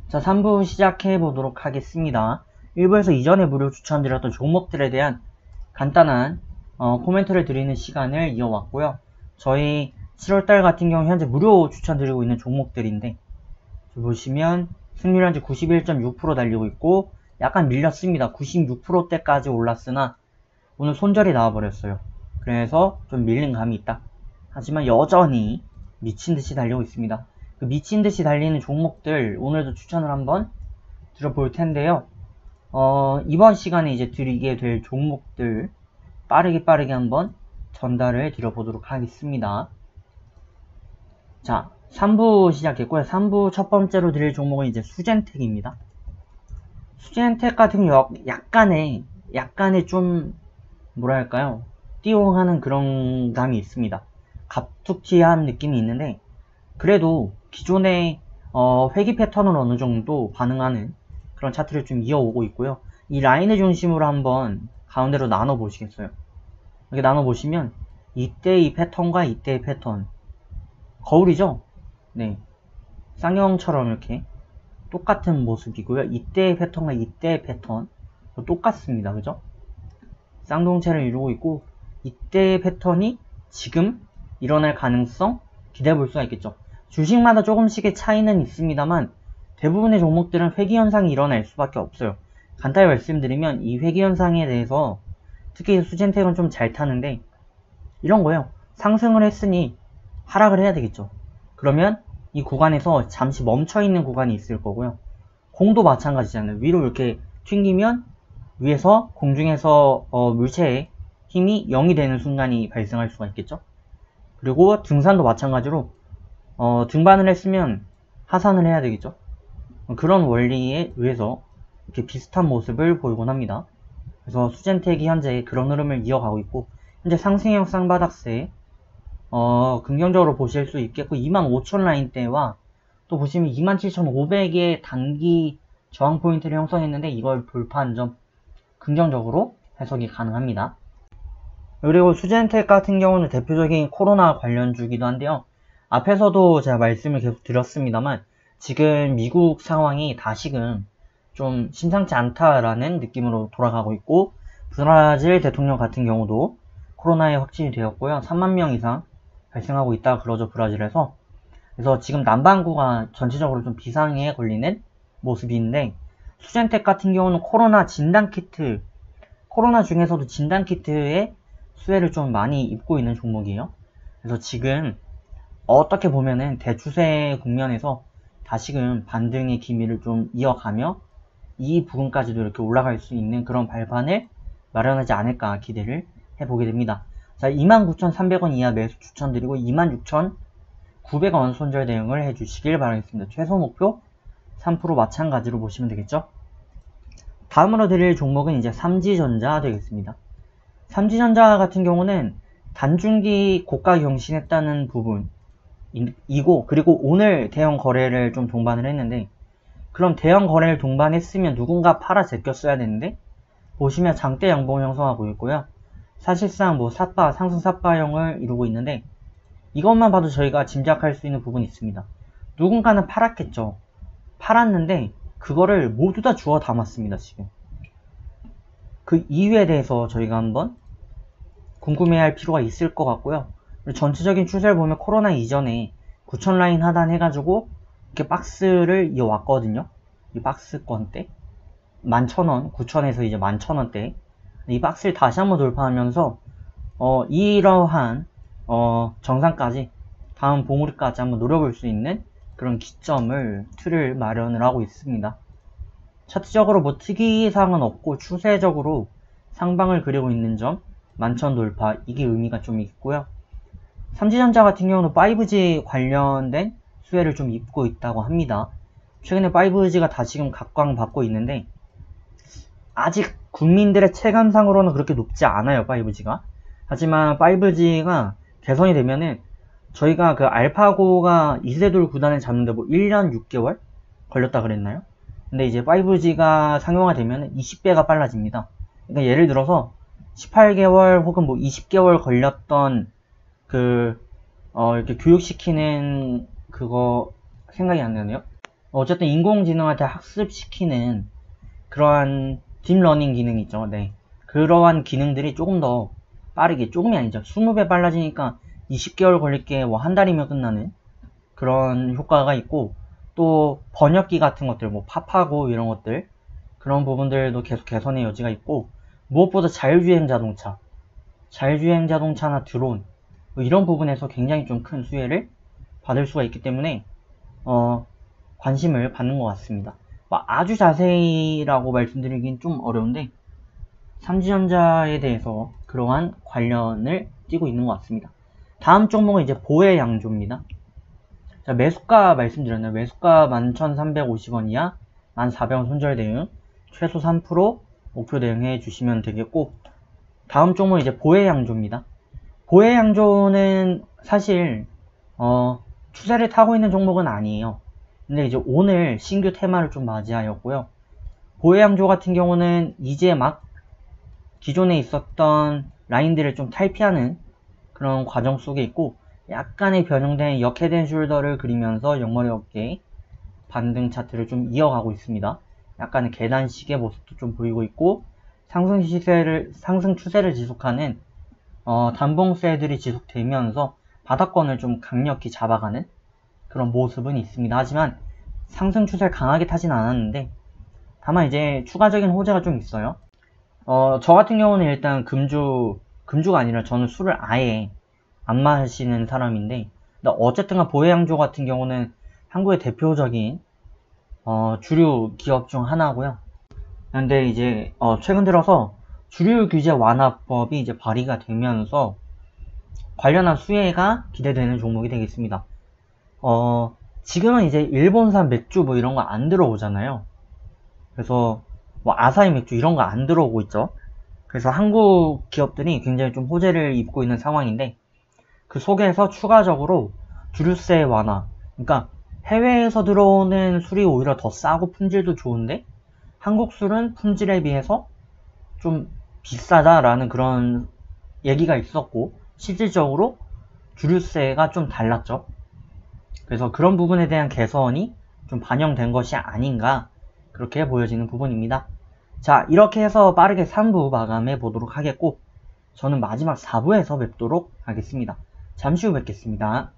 자, 3부 시작해 보도록 하겠습니다. 1부에서 이전에 무료 추천드렸던 종목들에 대한 간단한 코멘트를 드리는 시간을 이어왔고요. 저희 7월달 같은 경우 현재 무료 추천드리고 있는 종목들인데, 보시면 승률 현재 91.6% 달리고 있고 약간 밀렸습니다. 96%대까지 올랐으나 오늘 손절이 나와버렸어요. 그래서 좀 밀린 감이 있다. 하지만 여전히 미친듯이 달리고 있습니다. 그 미친듯이 달리는 종목들 오늘도 추천을 한번 드려볼 텐데요. 이번 시간에 이제 드리게 될 종목들 빠르게 한번 전달을 드려보도록 하겠습니다. 자, 3부 시작했고요. 3부 첫 번째로 드릴 종목은 이제 수젠텍입니다. 수젠텍 같은 경우 약간의 좀 뭐랄까요, 띠용하는 그런 감이 있습니다. 갑툭튀한 느낌이 있는데, 그래도 기존의 회귀 패턴을 어느 정도 반응하는 그런 차트를 좀 이어오고 있고요. 이 라인을 중심으로 한번 가운데로 나눠 보시겠어요? 이렇게 나눠 보시면 이때 이 패턴과 이때의 패턴, 거울이죠? 네, 쌍형처럼 이렇게 똑같은 모습이고요. 이때의 패턴과 이때의 패턴 똑같습니다. 그죠? 쌍동체를 이루고 있고, 이때의 패턴이 지금 일어날 가능성 기대해 볼 수가 있겠죠. 주식마다 조금씩의 차이는 있습니다만 대부분의 종목들은 회귀 현상이 일어날 수밖에 없어요. 간단히 말씀드리면 이 회귀 현상에 대해서 특히 수젠텍은 좀 잘 타는데, 이런 거예요. 상승을 했으니 하락을 해야 되겠죠. 그러면 이 구간에서 잠시 멈춰있는 구간이 있을 거고요. 공도 마찬가지잖아요. 위로 이렇게 튕기면 위에서 공중에서 물체의 힘이 0이 되는 순간이 발생할 수가 있겠죠. 그리고 등산도 마찬가지로 등반을 했으면 하산을 해야 되겠죠. 그런 원리에 의해서 이렇게 비슷한 모습을 보이곤 합니다. 그래서 수젠텍이 현재 그런 흐름을 이어가고 있고, 현재 상승형 쌍바닥세 긍정적으로 보실 수 있겠고, 25,000 라인대와 또 보시면 27,500의 단기 저항 포인트를 형성했는데 이걸 돌파한 점 긍정적으로 해석이 가능합니다. 그리고 수젠텍 같은 경우는 대표적인 코로나 관련주기도 한데요. 앞에서도 제가 말씀을 계속 드렸습니다만 지금 미국 상황이 다시금 좀 심상치 않다라는 느낌으로 돌아가고 있고, 브라질 대통령 같은 경우도 코로나에 확진이 되었고요. 3만 명 이상 발생하고 있다 그러죠, 브라질에서. 그래서 지금 남반구가 전체적으로 좀 비상에 걸리는 모습인데, 수젠텍 같은 경우는 코로나 진단키트, 코로나 중에서도 진단키트의 수혜를 좀 많이 입고 있는 종목이에요. 그래서 지금 어떻게 보면은 대추세 국면에서 다시금 반등의 기미를 좀 이어가며 이 부분까지도 이렇게 올라갈 수 있는 그런 발판을 마련하지 않을까 기대를 해보게 됩니다. 자, 29,300원 이하 매수 추천드리고 26,900원 손절 대응을 해주시길 바라겠습니다. 최소 목표 3% 마찬가지로 보시면 되겠죠. 다음으로 드릴 종목은 이제 삼지전자 되겠습니다. 삼지전자 같은 경우는 단중기 고가 경신했다는 부분이고, 그리고 오늘 대형 거래를 좀 동반을 했는데, 그럼 대형 거래를 동반했으면 누군가 팔아 제꼈어야 되는데, 보시면 장대 양봉 형성하고 있고요. 사실상 뭐 상승 삿바형을 이루고 있는데, 이것만 봐도 저희가 짐작할 수 있는 부분이 있습니다. 누군가는 팔았겠죠. 팔았는데 그거를 모두 다 주워 담았습니다. 지금 그 이유에 대해서 저희가 한번 궁금해할 필요가 있을 것 같고요. 전체적인 추세를 보면 코로나 이전에 9,000 라인 하단해가지고 이렇게 박스를 이어왔거든요. 이 박스권대 11,000원, 9,000에서 이제 11,000원대 이 박스를 다시 한번 돌파하면서 이러한 정상까지, 다음 봉우리까지 한번 노려볼 수 있는 그런 기점을, 틀을 마련을 하고 있습니다. 차트적으로 뭐 특이사항은 없고 추세적으로 상방을 그리고 있는 점, 11,000 돌파, 이게 의미가 좀 있고요. 삼지전자 같은 경우는 5G 관련된 수혜를 좀 입고 있다고 합니다. 최근에 5G가 다시금 각광받고 있는데 아직 국민들의 체감상으로는 그렇게 높지 않아요, 5G가. 하지만 5G가 개선이 되면은 저희가 그 알파고가 이세돌 구단을 잡는데 뭐 1년 6개월 걸렸다 그랬나요? 근데 이제 5G가 상용화되면 20배가 빨라집니다. 그러니까 예를 들어서 18개월 혹은 뭐 20개월 걸렸던 이렇게 교육시키는 그거 생각이 안 나네요. 어쨌든 인공지능한테 학습시키는 그러한 딥러닝 기능 있죠. 네. 그러한 기능들이 조금 더 빠르게, 조금이 아니죠. 20배 빨라지니까 20개월 걸릴 게 뭐 한 달이면 끝나는 그런 효과가 있고, 또 번역기 같은 것들, 뭐 팝하고 이런 것들, 그런 부분들도 계속 개선의 여지가 있고, 무엇보다 자율주행 자동차나 드론, 뭐 이런 부분에서 굉장히 좀 큰 수혜를 받을 수가 있기 때문에 관심을 받는 것 같습니다. 아주 자세히라고 말씀드리긴 좀 어려운데 삼지전자에 대해서 그러한 관련을 띄고 있는 것 같습니다. 다음 종목은 이제 보혜양조입니다. 자, 매수가 말씀드렸나요? 매수가 11,350원 이하 1,400원 손절 대응, 최소 3% 목표 대응해 주시면 되겠고, 다음 종목은 이제 보혜양조입니다. 보혜양조는 사실 추세를 타고 있는 종목은 아니에요. 근데 이제 오늘 신규 테마를 좀 맞이하였고요. 보혜양조 같은 경우는 이제 막 기존에 있었던 라인들을 좀 탈피하는 그런 과정 속에 있고, 약간의 변형된 역헤드 숄더를 그리면서 옆머리 어깨 반등 차트를 좀 이어가고 있습니다. 약간의 계단식의 모습도 좀 보이고 있고, 상승 추세를 지속하는 단봉세들이 지속되면서 바닥권을 좀 강력히 잡아가는 그런 모습은 있습니다. 하지만 상승 추세를 강하게 타진 않았는데, 다만 이제 추가적인 호재가 좀 있어요. 저 같은 경우는 일단 금주가 아니라 저는 술을 아예 안 마시는 사람인데, 어쨌든 보혜양조 같은 경우는 한국의 대표적인 주류 기업 중 하나고요. 근데 이제 최근 들어서 주류 규제 완화법이 이제 발의가 되면서 관련한 수혜가 기대되는 종목이 되겠습니다. 지금은 이제 일본산 맥주 뭐 이런 거 안 들어오잖아요. 그래서 뭐 아사히 맥주 이런 거 안 들어오고 있죠. 그래서 한국 기업들이 굉장히 좀 호재를 입고 있는 상황인데, 그 속에서 추가적으로 주류세 완화, 그러니까 해외에서 들어오는 술이 오히려 더 싸고 품질도 좋은데 한국 술은 품질에 비해서 좀 비싸다라는 그런 얘기가 있었고, 실질적으로 주류세가 좀 달랐죠. 그래서 그런 부분에 대한 개선이 좀 반영된 것이 아닌가, 그렇게 보여지는 부분입니다. 자, 이렇게 해서 빠르게 3부 마감해 보도록 하겠고, 저는 마지막 4부에서 뵙도록 하겠습니다. 잠시 후 뵙겠습니다.